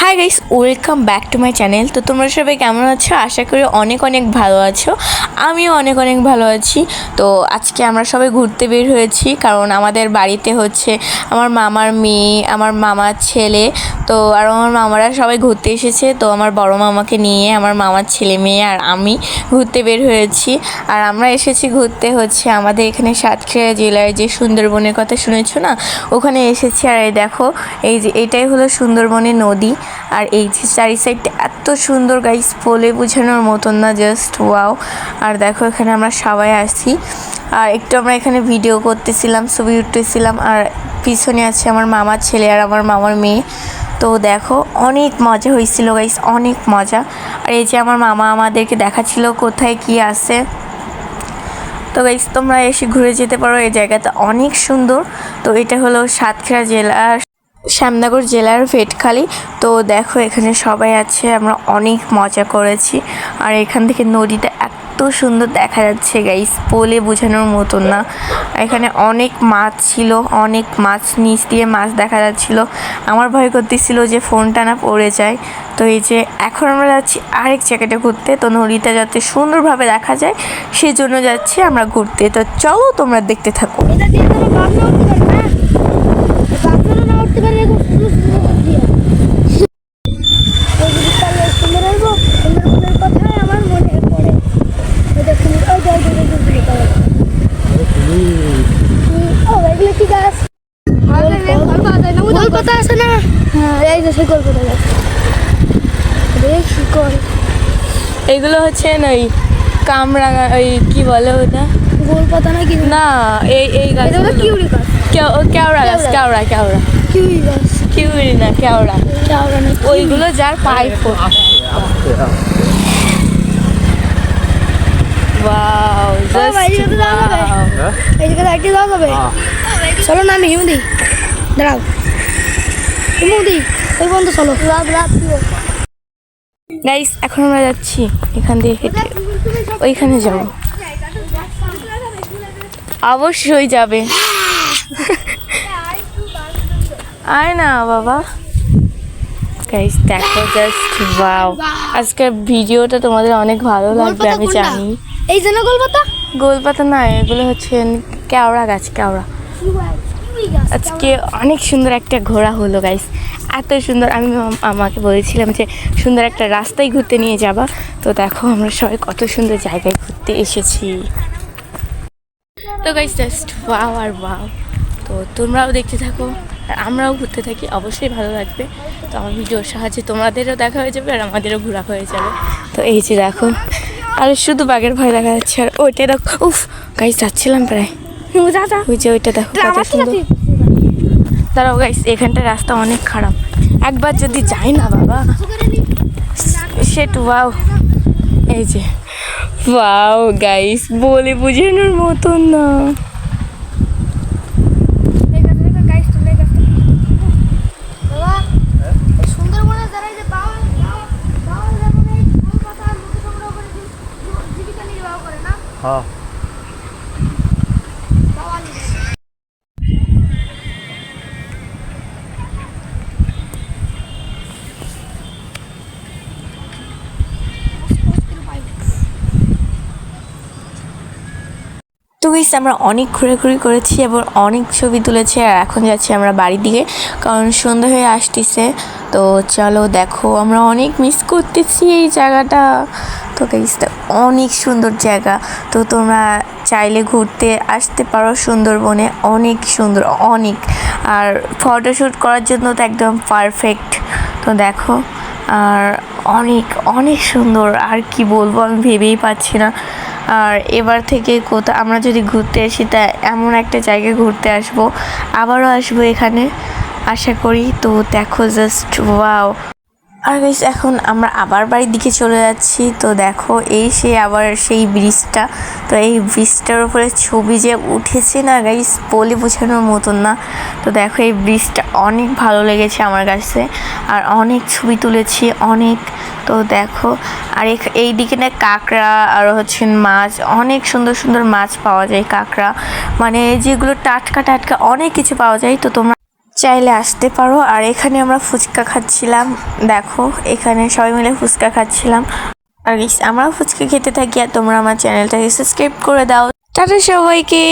Hi guys, welcome back to my channel. তো তোমরা সবাই কেমন আছো? আশা করি অনেক অনেক ভালো আছো। আমিও অনেক অনেক ভালো আছি। তো আজকে আমরা সবাই ঘুরতে বের হয়েছি, কারণ আমাদের বাড়িতে হচ্ছে আমার মামার মেয়ে, আমার মামার ছেলে, তো আর আমার মামারা সবাই ঘুরতে এসেছে। তো আমার বড় মামাকে নিয়ে আমার মামার ছেলে মেয়ে আর আমি ঘুরতে বের হয়েছি। আর আমরা এসেছি ঘুরতে হচ্ছে আমাদের এখানে সাতক্ষীরা জেলার যে সুন্দরবনের কথা শুনেছো না, ওখানে এসেছি। আর এই দেখো, এই যে এটাই হলো সুন্দরবনের নদী। আর এই যে চারি সাইডটা এত সুন্দর গাইস, বলে বোঝানোর মতন না, জাস্ট ওয়াও। আর দেখো এখানে আমরা সবাই আসছি, আর একটু আমরা এখানে ভিডিও করতেছিলাম, ছবি উঠতেছিলাম। আর পিছনে আছে আমার মামার ছেলে আর আমার মামার মেয়ে। তো দেখো অনেক মজা হয়েছিল গাইস, অনেক মজা। আর এই যে আমার মামা আমাদেরকে দেখাচ্ছিল কোথায় কি আছে। তো গাইস তোমরা এসে ঘুরে যেতে পারো, এই জায়গাটা অনেক সুন্দর। তো এটা হলো সাতক্ষীরা জেলার শ্যামনগর জেলার ভেটখালি। তো দেখো এখানে সবাই আছে, আমরা অনেক মজা করেছি। আর এখান থেকে নদীটা এত সুন্দর দেখা যাচ্ছে গাইস, বলে বোঝানোর মতন না। এখানে অনেক মাছ ছিল, অনেক মাছ, নিচ দিয়ে মাছ দেখা যাচ্ছিল। আমার ভয় করতেছিল যে ফোনটা না পড়ে যায়। তো এই যে এখন আমরা যাচ্ছি আরেক জায়গাটা ঘুরতে, তো নদীটা যাতে সুন্দরভাবে দেখা যায় সেই জন্য যাচ্ছি আমরা ঘুরতে। তো চলো তোমরা দেখতে থাকো। এগুলো হচ্ছে ওই কামরাঙা, ওই কি বলে ওটা, গোলপাতা না কি না এই এই গাছ কিউরি গাছ, কেওড়া গাছ, কেওড়া কেওড়া, কিউরি গাছ, কিউরি না কেওড়া, কেওড়া না ওইগুলো যার পায়ে ওয়াও, জাস্ট ওয়াও। এই জায়গায় লাইটে দেওয়া যাবে। চলো না, আমি হিমু দিই, দাঁড়াও হিমু দিই, ওই বন্ধু চলো। গাইস এখন আমরা যাচ্ছি এখান দিয়ে হেঁটে ওইখানে যাব, অবশ্যই যাবে। আয় না বাবা। গাইস দেখো জাস্ট ওয়াও, আজকের ভিডিওটা তোমাদের অনেক ভালো লাগবে আমি জানি। এই যে না গোলপাতা, গোলপাতা না, এগুলো হচ্ছে কেওড়া গাছ, কেওড়া। আজকে অনেক সুন্দর একটা ঘোরা হলো গাইস, এত সুন্দর। আমি আমাকে বলেছিলাম যে সুন্দর একটা রাস্তায় ঘুরতে নিয়ে যাবা। তো দেখো আমরা সবাই কত সুন্দর জায়গায় ঘুরতে এসেছি। তো গাইস জাস্ট ওয়াও আর ওয়াও। তো তোমরাও দেখতে থাকো আর আমরাও ঘুরতে থাকি, অবশ্যই ভালো লাগবে। তো আমার ভিডিওর সাহায্যে তোমাদেরও দেখা হয়ে যাবে আর আমাদেরও ঘোরা হয়ে যাবে। তো এই যে দেখো, আর শুধু বাঘের ভয় দেখা যাচ্ছে। আর ওইটা দেখো, উফ গাইস যাচ্ছিলাম প্রায়, ওই যে ওইটা দেখো কত সুন্দর। দাঁড়াও গাইস, এখানটা রাস্তা অনেক খারাপ, একবার যদি যাই না বাবা সেট। ওয়াও, এই যে ওয়াও গাইস, বলে বোঝানোর মতন না। সুন্দরবনে যারা যে বাউল গোলপাতা নদী সংগ্রহ করে জীবিকা নির্বাহ করে না। হ্যাঁ, তো গাইস আমরা অনেক ঘোরাঘুরি করেছি এবং অনেক ছবি তুলেছি। আর এখন যাচ্ছি আমরা বাড়ির দিকে, কারণ সন্ধ্যা হয়ে আসতেছে। তো চলো দেখো, আমরা অনেক মিস করতেছি এই জায়গাটা। তো গাইস অনেক সুন্দর জায়গা, তো তোমরা চাইলে ঘুরতে আসতে পারো সুন্দরবনে, অনেক সুন্দর অনেক। আর ফটোশ্যুট করার জন্য তো একদম পারফেক্ট। তো দেখো, আর অনেক অনেক সুন্দর, আর কি বলবো আমি ভেবেই পাচ্ছি না। আর এবার থেকে কোথাও আমরা যদি ঘুরতে আসি তা এমন একটা জায়গায় ঘুরতে আসবো, আবারও আসবো এখানে আশা করি। তো দেখো জাস্ট ওয়াও। আর গাইস এখন আমরা আবার বাড়ির দিকে চলে যাচ্ছি। তো দেখো এই আবার সেই ব্রিজটা, তো এই ব্রিজটার উপরে ছবি যে উঠেছে না গাইস, বলে বোঝানোর মতন না। তো দেখো এই ব্রিজটা অনেক ভালো লেগেছে আমার কাছে, আর অনেক ছবি তুলেছি অনেক। তো দেখো, আর এই দিকে না কাঁকড়া আর হচ্ছে মাছ, অনেক সুন্দর সুন্দর মাছ পাওয়া যায়, কাঁকড়া মানে যেগুলো টাটকা টাটকা অনেক কিছু পাওয়া যায়। তো তোমরা চাইলে আসতে পারো। আর এখানে আমরা ফুচকা খাচ্ছিলাম, দেখো এখানে সবাই মিলে ফুচকা খাচ্ছিলাম। আর আমরাও ফুচকা খেতে থাকি। আর তোমরা আমার চ্যানেলটাকে সাবস্ক্রাইব করে দাও। টাটা সবাইকে।